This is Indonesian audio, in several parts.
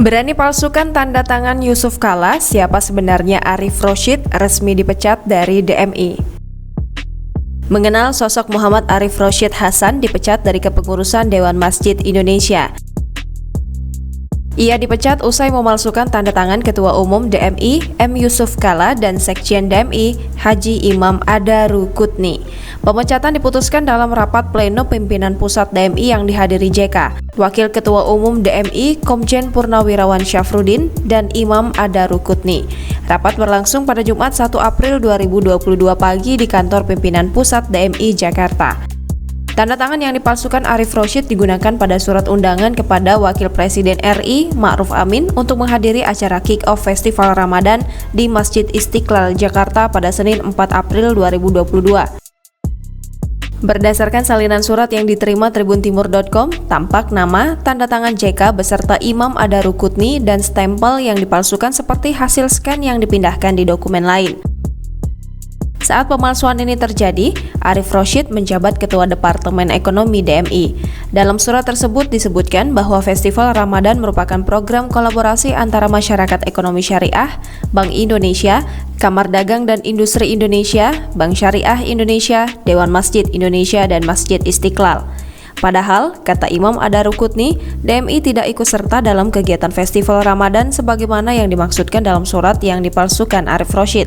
Berani palsukan tanda tangan Yusuf Kala, siapa sebenarnya Arief Rashid resmi dipecat dari DMI. Mengenal sosok Muhammad Arief Rashid Hasan dipecat dari kepengurusan Dewan Masjid Indonesia. Ia dipecat usai memalsukan tanda tangan Ketua Umum DMI M. Yusuf Kala dan Sekjen DMI Haji Imam Adarukutni. Pemecatan diputuskan dalam rapat pleno pimpinan pusat DMI yang dihadiri JK, Wakil Ketua Umum DMI Komjen Purnawirawan Syafruddin dan Imam Adarukutni. Rapat berlangsung pada Jumat 1 April 2022 pagi di kantor pimpinan pusat DMI Jakarta. Tanda tangan yang dipalsukan Arief Rashid digunakan pada surat undangan kepada Wakil Presiden RI Ma'ruf Amin untuk menghadiri acara kick-off Festival Ramadan di Masjid Istiqlal, Jakarta pada Senin 4 April 2022. Berdasarkan salinan surat yang diterima tribuntimur.com, tampak nama, tanda tangan JK beserta Imam Adarukutni dan stempel yang dipalsukan seperti hasil scan yang dipindahkan di dokumen lain. Saat pemalsuan ini terjadi, Arief Rashid menjabat Ketua Departemen Ekonomi DMI. Dalam surat tersebut disebutkan bahwa Festival Ramadan merupakan program kolaborasi antara Masyarakat Ekonomi Syariah, Bank Indonesia, Kamar Dagang dan Industri Indonesia, Bank Syariah Indonesia, Dewan Masjid Indonesia, dan Masjid Istiqlal. Padahal, kata Imam Adarukutni, DMI tidak ikut serta dalam kegiatan Festival Ramadan sebagaimana yang dimaksudkan dalam surat yang dipalsukan Arief Rashid.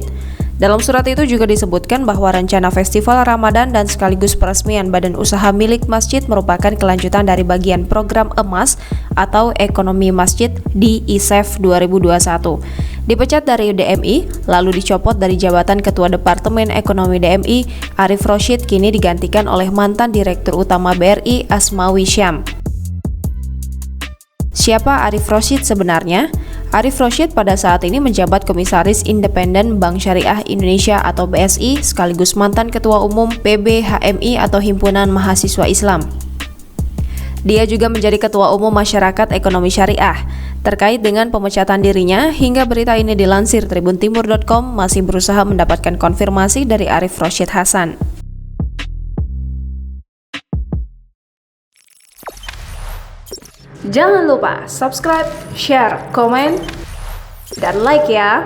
Dalam surat itu juga disebutkan bahwa rencana Festival Ramadan dan sekaligus peresmian badan usaha milik masjid merupakan kelanjutan dari bagian program EMAS atau Ekonomi Masjid di ISEF 2021. Dipecat dari DMI, lalu dicopot dari jabatan Ketua Departemen Ekonomi DMI, Arief Rashid kini digantikan oleh mantan Direktur Utama BRI Asmawi Syam. Siapa Arief Rashid sebenarnya? Arief Rashid pada saat ini menjabat Komisaris Independen Bank Syariah Indonesia atau BSI sekaligus mantan Ketua Umum PBHMI atau Himpunan Mahasiswa Islam. Dia juga menjadi Ketua Umum Masyarakat Ekonomi Syariah. Terkait dengan pemecatan dirinya, hingga berita ini dilansir tribuntimur.com masih berusaha mendapatkan konfirmasi dari Arief Rashid Hasan. Jangan lupa subscribe, share, komen, dan like ya!